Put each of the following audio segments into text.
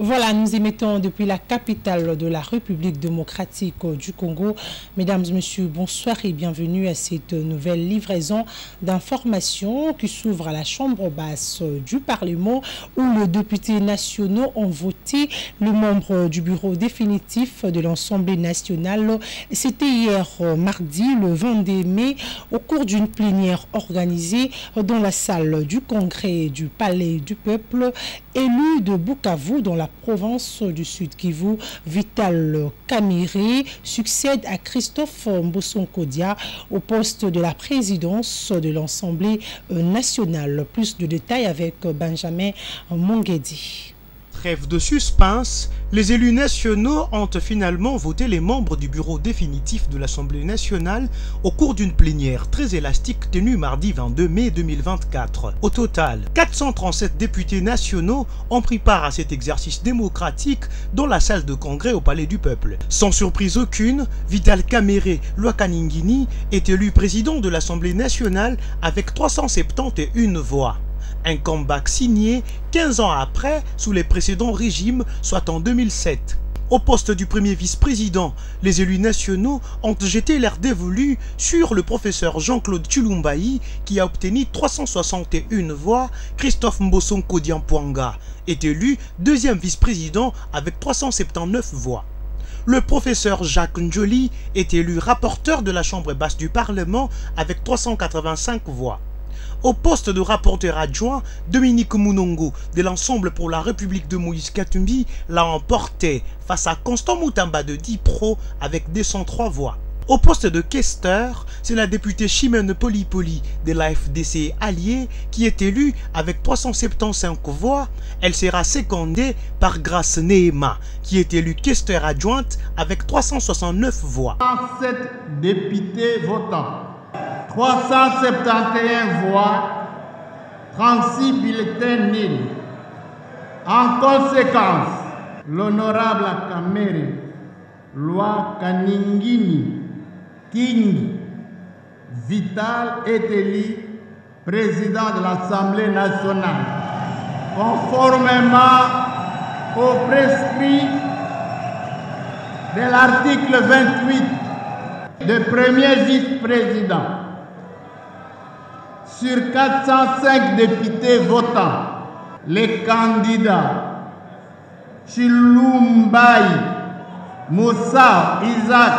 Voilà, nous émettons depuis la capitale de la République démocratique du Congo. Mesdames et messieurs, bonsoir et bienvenue à cette nouvelle livraison d'informations qui s'ouvre à la Chambre basse du Parlement où les députés nationaux ont voté le membre du bureau définitif de l'Assemblée nationale. C'était hier mardi, le 22 mai, au cours d'une plénière organisée dans la salle du Congrès du Palais du Peuple. Élu de Bukavu dans la province du Sud Kivu, Vital Kamerhe succède à Christophe Mbossonkodia au poste de la présidence de l'Assemblée nationale. Plus de détails avec Benjamin Mongedi. Trêve de suspense, les élus nationaux ont finalement voté les membres du bureau définitif de l'Assemblée nationale au cours d'une plénière très élastique tenue mardi 22 mai 2024. Au total, 437 députés nationaux ont pris part à cet exercice démocratique dans la salle de congrès au Palais du Peuple. Sans surprise aucune, Vital Kamerhe Lwakaningini est élu président de l'Assemblée nationale avec 371 voix. Un comeback signé 15 ans après sous les précédents régimes, soit en 2007. Au poste du premier vice-président, les élus nationaux ont jeté l'air dévolu sur le professeur Jean-Claude Tshilumbayi qui a obtenu 361 voix. Christophe Mbossonkodia est élu deuxième vice-président avec 379 voix. Le professeur Jacques Njoli est élu rapporteur de la Chambre basse du Parlement avec 385 voix. Au poste de rapporteur adjoint, Dominique Munongo de l'Ensemble pour la République de Moïse Katumbi l'a emporté face à Constant Moutamba de Dipro avec 203 voix. Au poste de questeur, c'est la députée Chimène Polipoli de la FDC alliée qui est élue avec 375 voix. Elle sera secondée par Grace Nehema qui est élue questeur adjointe avec 369 voix. 107 députés votants. 371 voix, 36 bulletins nuls. En conséquence, l'honorable Kamerhe Lwakaningini King Vital est élu président de l'Assemblée nationale, conformément au prescrit de l'article 28 de premier vice-président. Sur 405 députés votants, les candidats Tshilumbayi, Moussa, Isaac,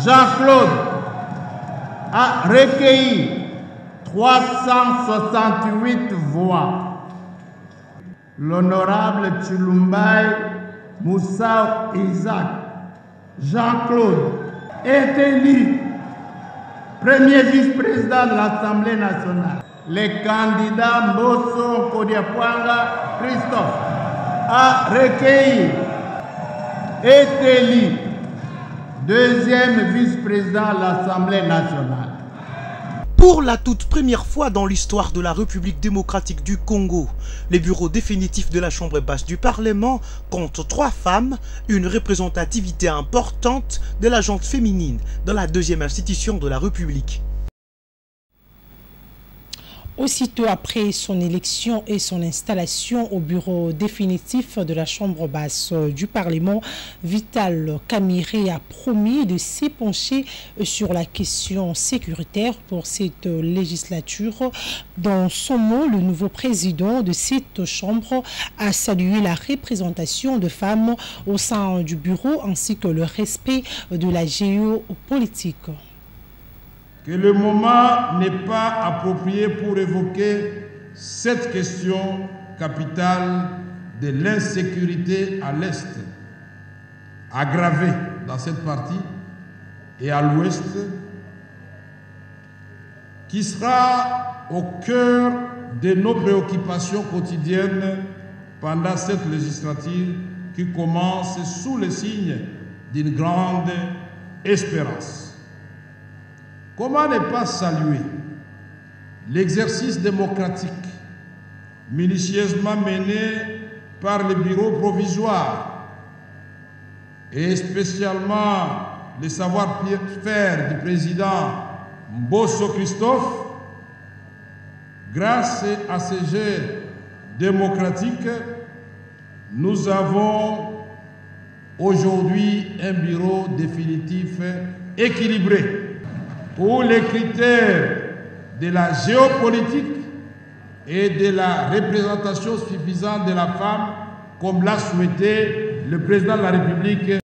Jean-Claude a recueilli 368 voix. L'honorable Tshilumbayi, Moussa, Isaac, Jean-Claude est élu premier vice-président de l'Assemblée nationale. Le candidat Mbossonkodia Christophe a recueilli, est élu deuxième vice-président de l'Assemblée nationale. Pour la toute première fois dans l'histoire de la République démocratique du Congo, les bureaux définitifs de la Chambre basse du Parlement comptent 3 femmes, une représentativité importante de la gente féminine dans la deuxième institution de la République. Aussitôt après son élection et son installation au bureau définitif de la Chambre basse du Parlement, Vital Kamerhe a promis de s'épancher sur la question sécuritaire pour cette législature. Dans son mot, le nouveau président de cette Chambre a salué la représentation de femmes au sein du bureau ainsi que le respect de la géopolitique. Que le moment n'est pas approprié pour évoquer cette question capitale de l'insécurité à l'Est, aggravée dans cette partie, et à l'Ouest, qui sera au cœur de nos préoccupations quotidiennes pendant cette législature qui commence sous le signe d'une grande espérance. Comment ne pas saluer l'exercice démocratique minutieusement mené par le bureau provisoire et spécialement le savoir-faire du président Mbosso Christophe, grâce à ces jeux démocratiques, nous avons aujourd'hui un bureau définitif équilibré où les critères de la géopolitique et de la représentation suffisante de la femme, comme l'a souhaité le président de la République.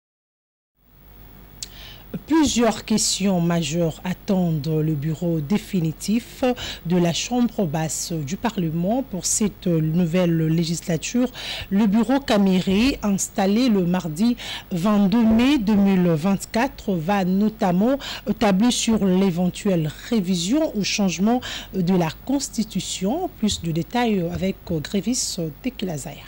Plusieurs questions majeures attendent le bureau définitif de la Chambre basse du Parlement pour cette nouvelle législature. Le bureau Caméré, installé le mardi 22 mai 2024, va notamment tabler sur l'éventuelle révision ou changement de la Constitution. Plus de détails avec Grévis Tekilazaïa.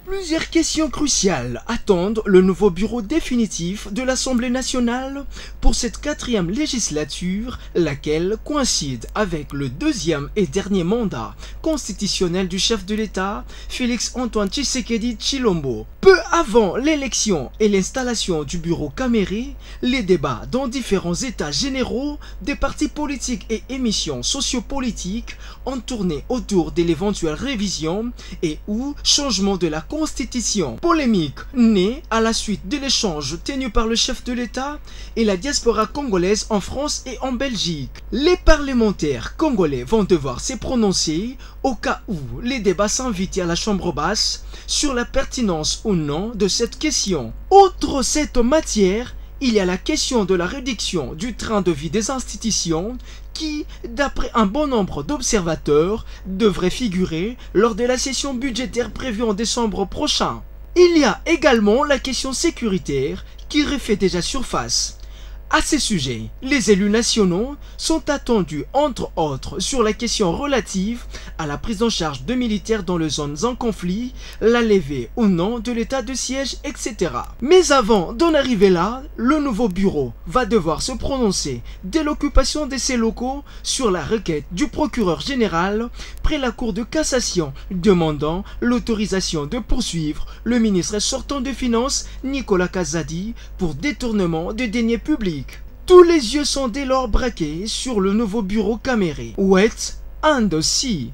Plusieurs questions cruciales attendent le nouveau bureau définitif de l'Assemblée nationale pour cette 4e législature, laquelle coïncide avec le 2e et dernier mandat constitutionnel du chef de l'État, Félix-Antoine Tshisekedi Tshilombo. Peu avant l'élection et l'installation du bureau Caméré, les débats dans différents états généraux des partis politiques et émissions sociopolitiques ont tourné autour de l'éventuelle révision et ou changement de la Constitution. Polémique née à la suite de l'échange tenu par le chef de l'État et la diaspora congolaise en France et en Belgique. Les parlementaires congolais vont devoir se prononcer au cas où les débats s'invitent à la Chambre basse sur la pertinence ou non de cette question. Outre cette matière, il y a la question de la réduction du train de vie des institutions qui, d'après un bon nombre d'observateurs, devrait figurer lors de la session budgétaire prévue en décembre prochain. Il y a également la question sécuritaire qui refait déjà surface. À ce sujet, les élus nationaux sont attendus entre autres sur la question relative à la prise en charge de militaires dans les zones en conflit, la levée ou non de l'état de siège, etc. Mais avant d'en arriver là, le nouveau bureau va devoir se prononcer dès l'occupation de ces locaux sur la requête du procureur général près la Cour de cassation demandant l'autorisation de poursuivre le ministre sortant des Finances Nicolas Kazadi pour détournement de deniers publics. Tous les yeux sont dès lors braqués sur le nouveau bureau Caméré. Wait and see.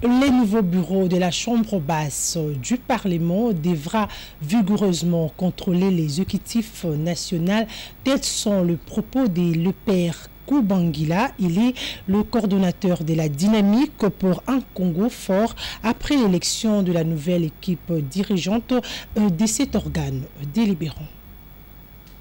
Les nouveaux bureaux de la Chambre basse du Parlement devra vigoureusement contrôler les exécutifs nationaux. Tels sont les propos de le père Kubangila. Il est le coordonnateur de la dynamique pour un Congo fort après l'élection de la nouvelle équipe dirigeante de cet organe délibérant.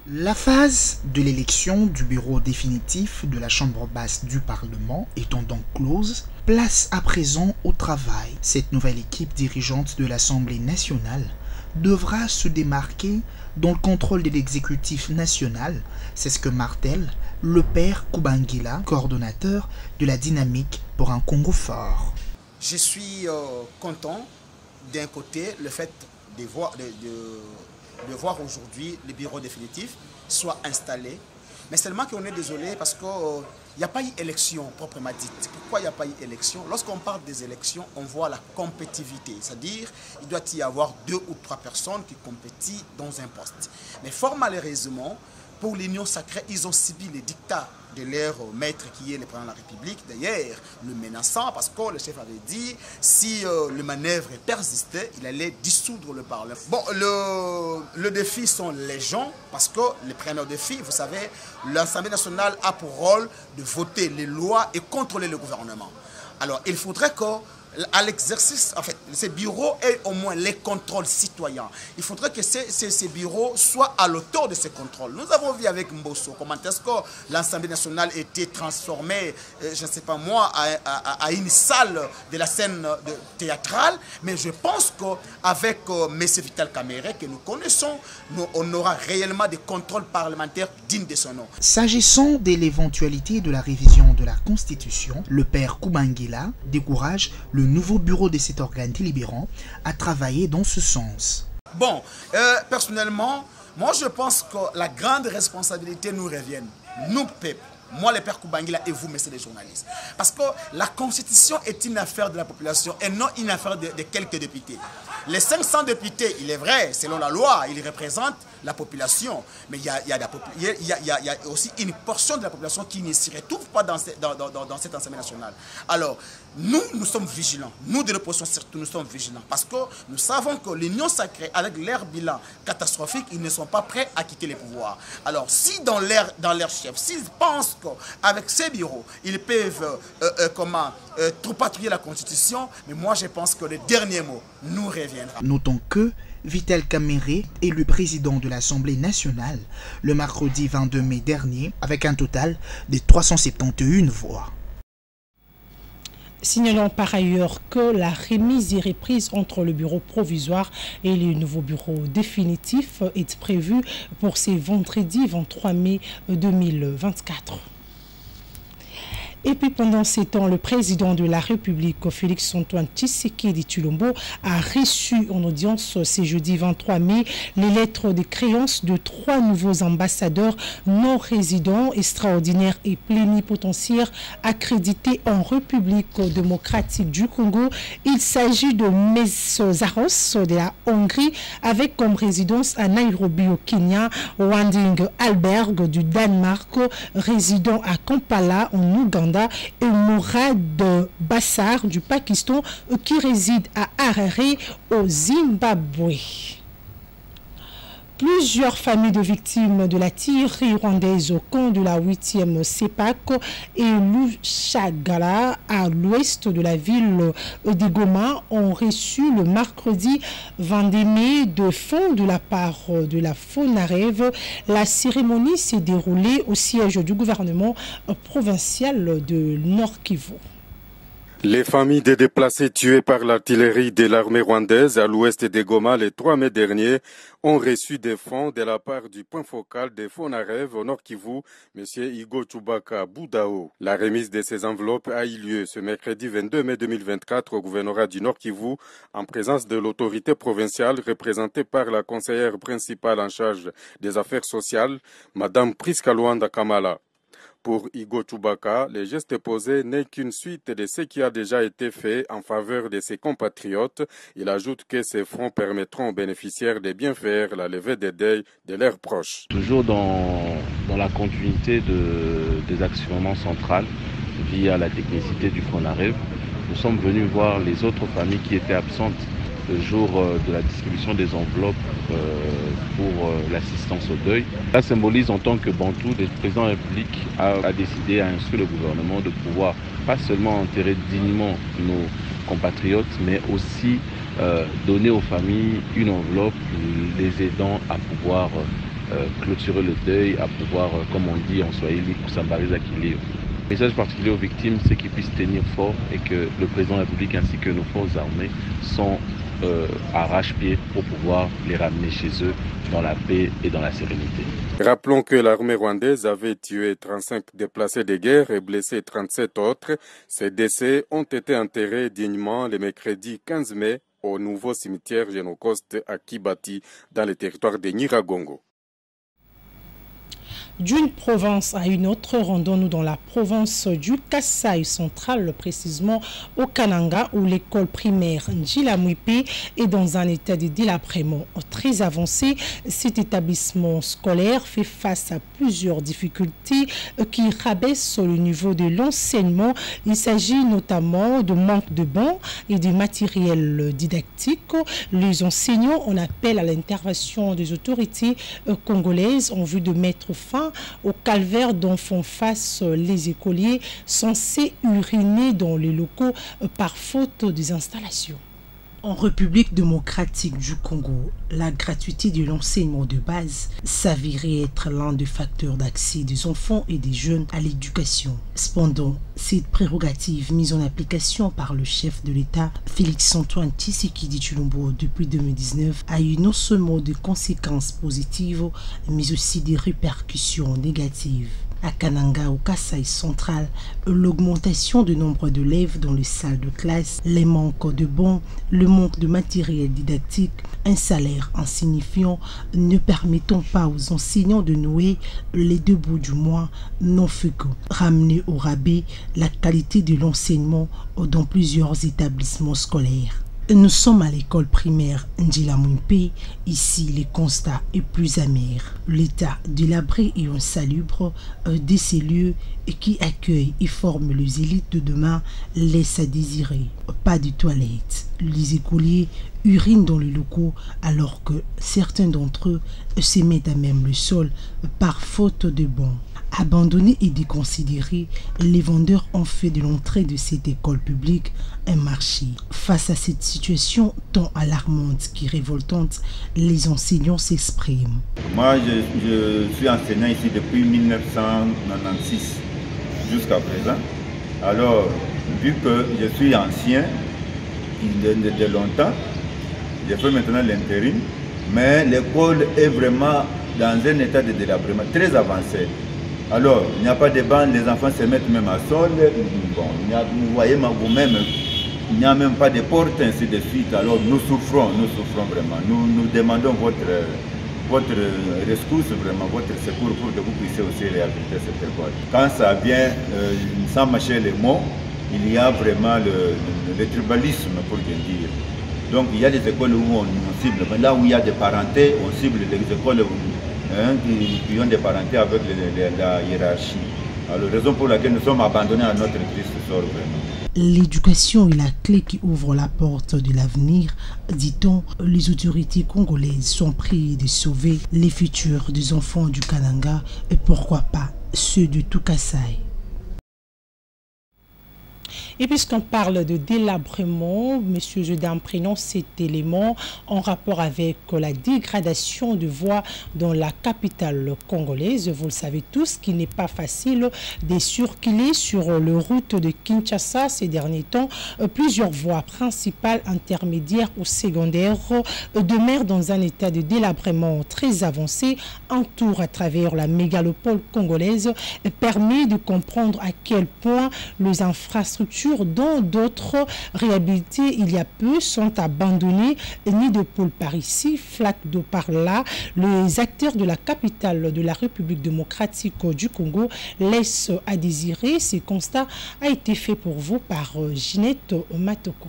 La phase de l'élection du bureau définitif de la Chambre basse du Parlement étant donc close, place à présent au travail. Cette nouvelle équipe dirigeante de l'Assemblée nationale devra se démarquer dans le contrôle de l'exécutif national. C'est ce que martèle le père Kubangila, coordonnateur de la dynamique pour un Congo fort. Je suis content d'un côté le fait de voir aujourd'hui le bureau définitif soit installé. Mais seulement qu'on est désolé parce qu'il n'y a pas eu élection proprement dite. Pourquoi il n'y a pas eu élection? Lorsqu'on parle des élections, on voit la compétitivité. C'est-à-dire qu'il doit y avoir 2 ou 3 personnes qui compétissent dans un poste. Mais fort malheureusement, pour l'Union sacrée, ils ont subi les dictats de leur maître qui est le président de la République, d'ailleurs le menaçant parce que le chef avait dit si le manœuvre persistait, il allait dissoudre le Parlement. Bon, le défi sont les gens parce que les preneurs de défi, vous savez, l'Assemblée nationale a pour rôle de voter les lois et contrôler le gouvernement. Alors il faudrait qu'à l'exercice, en fait, ces bureaux aient au moins les contrôles citoyens. Il faudrait que ces bureaux soient à l'auteur de ces contrôles. Nous avons vu avec Mbosso comment est-ce que l'Assemblée nationale était transformée, je ne sais pas moi, à une salle de la scène théâtrale. Mais je pense qu'avec M. Vital Caméré, que nous connaissons, on aura réellement des contrôles parlementaires dignes de son nom. S'agissant de l'éventualité de la révision de la Constitution, le père Kubangila décourage le nouveau bureau de cet organe délibérant à travailler dans ce sens. Bon, personnellement, moi je pense que la grande responsabilité nous revient, nous peuple, moi le père Kubangila et vous, messieurs les journalistes. Parce que la Constitution est une affaire de la population et non une affaire de quelques députés. Les 500 députés, il est vrai, selon la loi, ils représentent la population. Mais il y a aussi une portion de la population qui ne s'y retrouve pas dans cette Assemblée nationale. Alors, nous sommes vigilants. Nous, de l'opposition, surtout, nous sommes vigilants. Parce que nous savons que l'Union sacrée, avec leur bilan catastrophique, ils ne sont pas prêts à quitter les pouvoirs. Alors, si dans leur chef, s'ils pensent qu'avec ces bureaux, ils peuvent trapatouiller la Constitution, mais moi, je pense que le dernier mot nous reviendra. Notons que Vital Kamerhe est le président de l'Assemblée nationale le mercredi 22 mai dernier avec un total de 371 voix. Signalons par ailleurs que la remise et reprise entre le bureau provisoire et le nouveau bureau définitif est prévue pour ce vendredi 23 mai 2024. Et puis pendant ces temps, le président de la République, Félix-Antoine Tshisekedi Tshilombo, a reçu en audience ce jeudi 23 mai les lettres de créance de 3 nouveaux ambassadeurs non résidents, extraordinaires et plénipotentiaires accrédités en République démocratique du Congo. Il s'agit de Meszaros de la Hongrie avec comme résidence à Nairobi au Kenya, Wanding Alberg du Danemark, résident à Kampala en Ouganda, et Mourad Bassar du Pakistan qui réside à Harare au Zimbabwe. Plusieurs familles de victimes de la tuerie rwandaise au camp de la 8e CEPAC et Lushagala à l'ouest de la ville de Goma ont reçu le mercredi 22 mai de fonds de la part de la FONAREV. La cérémonie s'est déroulée au siège du gouvernement provincial de Nord-Kivu. Les familles des déplacés tués par l'artillerie de l'armée rwandaise à l'ouest de Goma le 3 mai dernier ont reçu des fonds de la part du point focal des FONAREV au Nord Kivu, M. Igo Chubaka Boudao. La remise de ces enveloppes a eu lieu ce mercredi 22 mai 2024 au gouvernorat du Nord Kivu en présence de l'autorité provinciale représentée par la conseillère principale en charge des affaires sociales, Mme Priska Luanda Kamala. Pour Igo Chubaka, le geste posé n'est qu'une suite de ce qui a déjà été fait en faveur de ses compatriotes. Il ajoute que ces fonds permettront aux bénéficiaires de bien faire la levée des deuils de leurs proches. Toujours dans la continuité des actionnements centrales via la technicité du FONAREV, nous sommes venus voir les autres familles qui étaient absentes le jour de la distribution des enveloppes pour l'assistance au deuil. Ça symbolise en tant que Bantou, le président de la République a décidé, a instruit le gouvernement de pouvoir pas seulement enterrer dignement nos compatriotes, mais aussi donner aux familles une enveloppe les aidant à pouvoir clôturer le deuil, à pouvoir, comme on dit en swahili, kusambariza kilio. Le message particulier aux victimes, c'est qu'ils puissent tenir fort et que le président de la République ainsi que nos forces armées sont arrache-pied pour pouvoir les ramener chez eux dans la paix et dans la sérénité. Rappelons que l'armée rwandaise avait tué 35 déplacés de guerre et blessé 37 autres. Ces décès ont été enterrés dignement le mercredi 15 mai au nouveau cimetière Génocoste à Kibati dans le territoire de Nyiragongo. D'une province à une autre, rendons-nous dans la province du Kasaï central, précisément au Kananga, où l'école primaire Njilamwipe est dans un état de délabrement très avancé. Cet établissement scolaire fait face à plusieurs difficultés qui rabaissent le niveau de l'enseignement. Il s'agit notamment de manque de bancs et de matériel didactique. Les enseignants en appellent à l'intervention des autorités congolaises en vue de mettre fin au calvaire dont font face les écoliers censés uriner dans les locaux par faute des installations. En République démocratique du Congo, la gratuité de l'enseignement de base s'avérait être l'un des facteurs d'accès des enfants et des jeunes à l'éducation. Cependant, cette prérogative mise en application par le chef de l'État, Félix-Antoine Tshisekedi Tshilombo, depuis 2019, a eu non seulement des conséquences positives, mais aussi des répercussions négatives. À Kananga, au Kasaï central, l'augmentation du nombre d'élèves dans les salles de classe, les manques de bancs, le manque de matériel didactique, un salaire insignifiant ne permettant pas aux enseignants de nouer les deux bouts du mois, n'ont fait que ramener au rabais la qualité de l'enseignement dans plusieurs établissements scolaires. Nous sommes à l'école primaire Ndjila Mwimpe. Ici, le constat est plus amer. L'état délabré et insalubre de ces lieux qui accueillent et forment les élites de demain laisse à désirer. Pas de toilettes. Les écoliers urinent dans les locaux alors que certains d'entre eux se mettent à même le sol par faute de bancs. Abandonnés et déconsidérés, les vendeurs ont fait de l'entrée de cette école publique un marché. Face à cette situation tant alarmante que révoltante, les enseignants s'expriment. Moi, je suis enseignant ici depuis 1996 jusqu'à présent. Alors, vu que je suis ancien de longtemps, je fais maintenant l'intérim, mais l'école est vraiment dans un état de délabrement très avancé. Alors, il n'y a pas de bancs, les enfants se mettent même à sol. Bon, vous voyez vous-même, il n'y a même pas de porte, ainsi de suite. Alors, nous souffrons vraiment. Nous demandons votre rescousse, vraiment, votre secours pour que vous puissiez aussi réhabiliter cette école. Quand ça vient, sans mâcher les mots, il y a vraiment le tribalisme, pour bien dire. Donc, il y a des écoles où on cible, mais là où il y a des parentés, on cible les écoles qui ont des parentés avec la hiérarchie. Alors, raison pour laquelle nous sommes abandonnés à notre triste sort, vraiment. L'éducation est la clé qui ouvre la porte de l'avenir, dit-on. Les autorités congolaises sont priées de sauver les futurs des enfants du Kananga et pourquoi pas ceux de tout Kasaï. Et puisqu'on parle de délabrement, Monsieur Jedam prenons cet élément en rapport avec la dégradation de voies dans la capitale congolaise. Vous le savez tous qu'il n'est pas facile de circuler sur les routes de Kinshasa ces derniers temps. Plusieurs voies principales, intermédiaires ou secondaires demeurent dans un état de délabrement très avancé. Un tour à travers la mégalopole congolaise permet de comprendre à quel point les infrastructures dont d'autres réhabilitées il y a peu sont abandonnées, ni de pôle par ici, flaque d'eau par là. Les acteurs de la capitale de la République démocratique du Congo laissent à désirer. Ce constat a été fait pour vous par Ginette Matoko.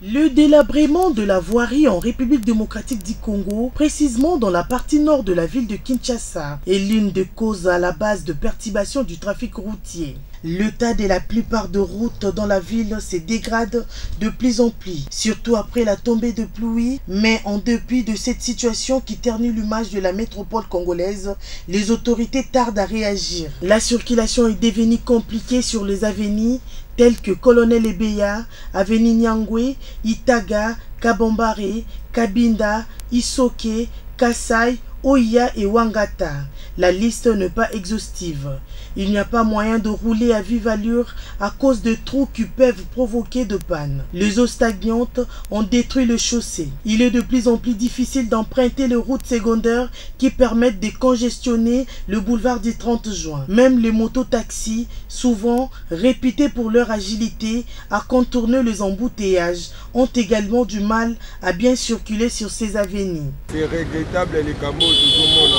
Le délabrement de la voirie en République démocratique du Congo, précisément dans la partie nord de la ville de Kinshasa, est l'une des causes à la base de perturbation du trafic routier. L'état de la plupart des routes dans la ville se dégrade de plus en plus, surtout après la tombée de pluie. Mais en dépit de cette situation qui ternit l'image de la métropole congolaise, les autorités tardent à réagir. La circulation est devenue compliquée sur les avenues telles que Colonel Ebeya, Avenue Nyangwe, Itaga, Kabambare, Kabinda, Isoke, Kasai, Oya et Wangata. La liste n'est pas exhaustive. Il n'y a pas moyen de rouler à vive allure à cause de trous qui peuvent provoquer de panne. Les eaux stagnantes ont détruit le chaussée. Il est de plus en plus difficile d'emprunter les routes secondaires qui permettent de congestionner le boulevard du 30 juin. Même les mototaxis, souvent réputés pour leur agilité à contourner les embouteillages, ont également du mal à bien circuler sur ces avenues. C'est regrettable les camos de tout le monde.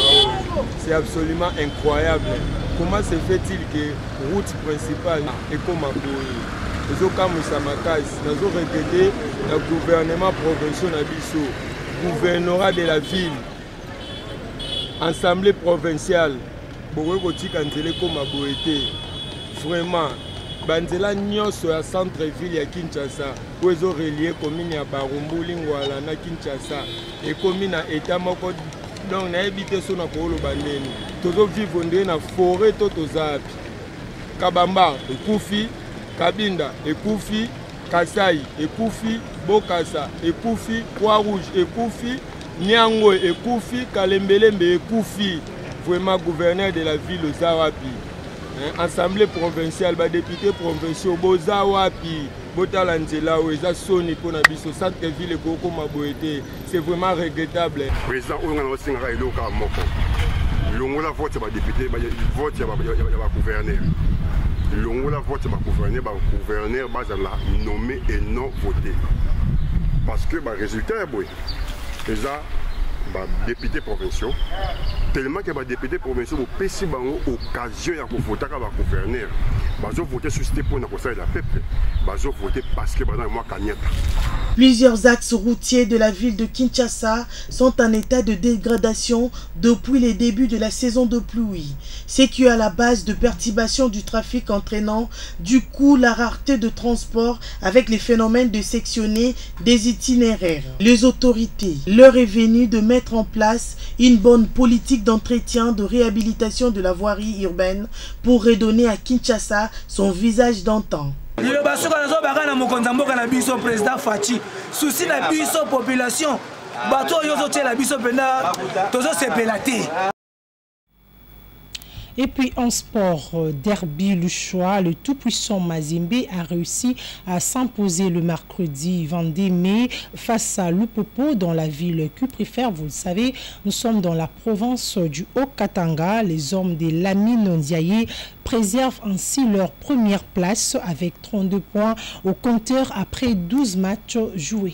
C'est absolument incroyable. Comment se fait-il que la route principale est comme un bourreau? Nous avons regretté le gouvernement provincial Nabiso, gouvernorat de la ville, assemblée provinciale, vraiment, Banzela Nyoso à centre-ville à Kinshasa, où ils ont relié commune à Barumbu, Lingwala, na Kinshasa, et commune à Etamoko. Donc, on a habité sur notre bandeni. Tous vivons dans la forêt, Totozapi. Kabamba, Ekoufi, Kabinda, Ekoufi, Kasai, Ekoufi, Bokassa, Ekoufi, Croix-Rouge, Ekoufi, Nyangwe, Ekoufi, Kalembelembe, Ekoufi. Vraiment gouverneur de la ville Zawapi. Assemblée provinciale, député provincial, Bozawapi. C'est vraiment regrettable. Président, on a aussi un rayon comme Moko. L'ongola vote par député, vote par gouverneur. L'ongola vote par gouverneur, nommé et non voté. Parce que le résultat est bon. Déjà, député provincial, tellement que les députés provinciaux ont péché l'occasion de voter avec le gouverneur. Ils ont voté sur ce point de la peuple. Ils ont voté parce que moi, Plusieurs axes routiers de la ville de Kinshasa sont en état de dégradation depuis les débuts de la saison de pluie, ce qui est à la base de perturbations du trafic entraînant du coup la rareté de transport avec les phénomènes de sectionner des itinéraires. Les autorités, leur est venu de mettre en place une bonne politique d'entretien de réhabilitation de la voirie urbaine pour redonner à Kinshasa son visage d'antan. Et puis en sport, derby Luchois, le tout-puissant Mazembe a réussi à s'imposer le mercredi 22 mai face à Lupopo dans la ville Cuprifère. Vous le savez, nous sommes dans la province du Haut-Katanga. Les hommes des Lamine Ndiaye préservent ainsi leur première place avec 32 points au compteur après 12 matchs joués.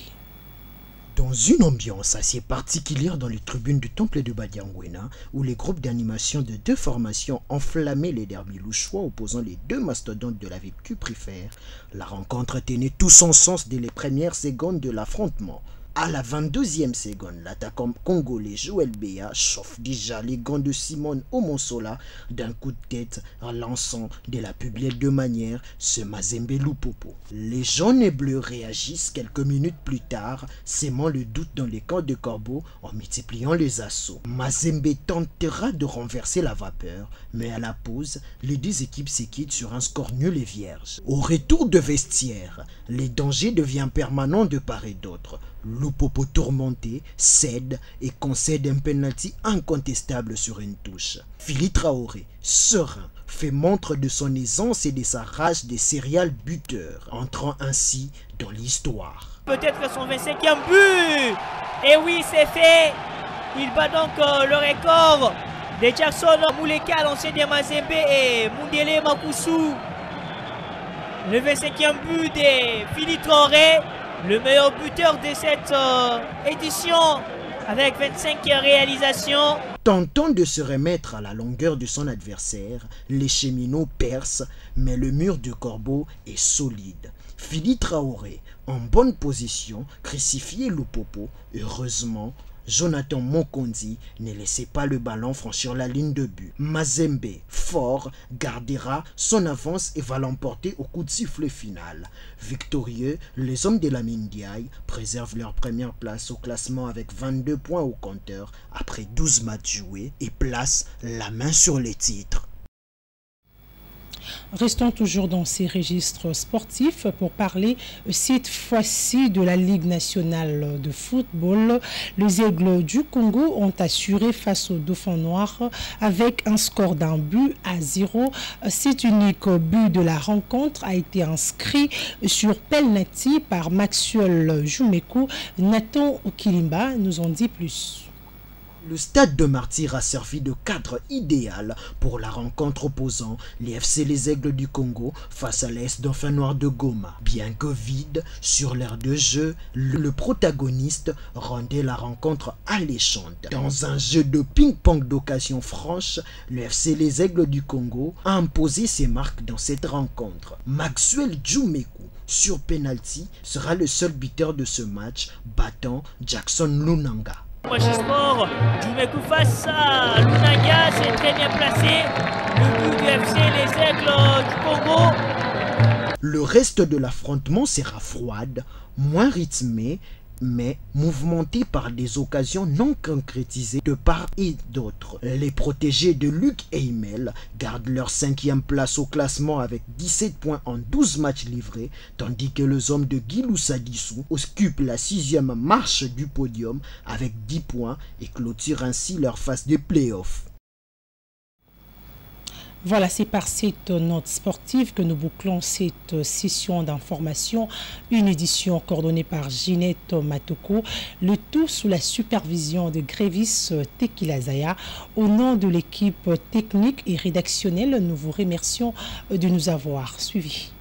Dans une ambiance assez particulière dans les tribunes du temple de Badiangwena, où les groupes d'animation de deux formations enflammaient les derbys louchois opposant les deux mastodontes de la ville Cuprifère, la rencontre tenait tout son sens dès les premières secondes de l'affrontement. À la 22e seconde, l'attaquant congolais Joël Béa chauffe déjà les gants de Simone Omonsola d'un coup de tête en lançant de la plus belle de manière ce Mazembe Lupopo. Les jaunes et bleus réagissent quelques minutes plus tard, sémant le doute dans les camps de Corbeau en multipliant les assauts. Mazembe tentera de renverser la vapeur, mais à la pause, les deux équipes se quittent sur un score nul et vierge. Au retour de vestiaire, les dangers deviennent permanents de part et d'autre. Lupopo tourmenté cède et concède un penalty incontestable sur une touche. Fili Traoré, serein, fait montre de son aisance et de sa rage de serial buteur, entrant ainsi dans l'histoire. Peut-être son 25e but. Et oui, c'est fait. Il bat donc le record de Jackson Mouleka, l'ancien de Mazembe, et Mundele Makusu. Le 25e but de Fili Traoré, le meilleur buteur de cette édition, avec 25 réalisations. Tentant de se remettre à la longueur de son adversaire, les cheminots percent, mais le mur de Corbeau est solide. Fili Traoré, en bonne position, crucifié Lupopo. Heureusement, Jonathan Mokondi ne laissait pas le ballon franchir la ligne de but. Mazembe, fort, gardera son avance et va l'emporter au coup de sifflet final. Victorieux, les hommes de Lamine Ndiaye préservent leur première place au classement avec 22 points au compteur après 12 matchs joués et placent la main sur les titres. Restons toujours dans ces registres sportifs pour parler cette fois-ci de la Ligue nationale de football. Les Aigles du Congo ont assuré face aux Dauphins noirs avec un score d'un but à 0. Cet unique but de la rencontre a été inscrit sur penalty par Maxwell Jumeku. Nathan Okilimba nous en dit plus. Le stade de Martyr a servi de cadre idéal pour la rencontre opposant les FC Les Aigles du Congo face à l'AS Dauphins noirs de Goma. Bien que vide sur l'aire de jeu, le protagoniste rendait la rencontre alléchante. Dans un jeu de ping-pong d'occasion franche, le FC Les Aigles du Congo a imposé ses marques dans cette rencontre. Maxwell Jumeku, sur penalty, sera le seul buteur de ce match, battant Jackson Lunanga. Sport, Jumeku face à Lunanga, c'est très bien placé. Le but du FC Les Aigles du Congo. Le reste de l'affrontement sera froide, moins rythmé, mais mouvementé par des occasions non concrétisées de part et d'autre. Les protégés de Luc Heimel gardent leur 5e place au classement avec 17 points en 12 matchs livrés, tandis que les hommes de Guilou Sadissou occupent la 6e marche du podium avec 10 points et clôturent ainsi leur phase de play-off. Voilà, c'est par cette note sportive que nous bouclons cette session d'information, une édition coordonnée par Ginette Matoko, le tout sous la supervision de Grévis Tekilazaya. Au nom de l'équipe technique et rédactionnelle, nous vous remercions de nous avoir suivis.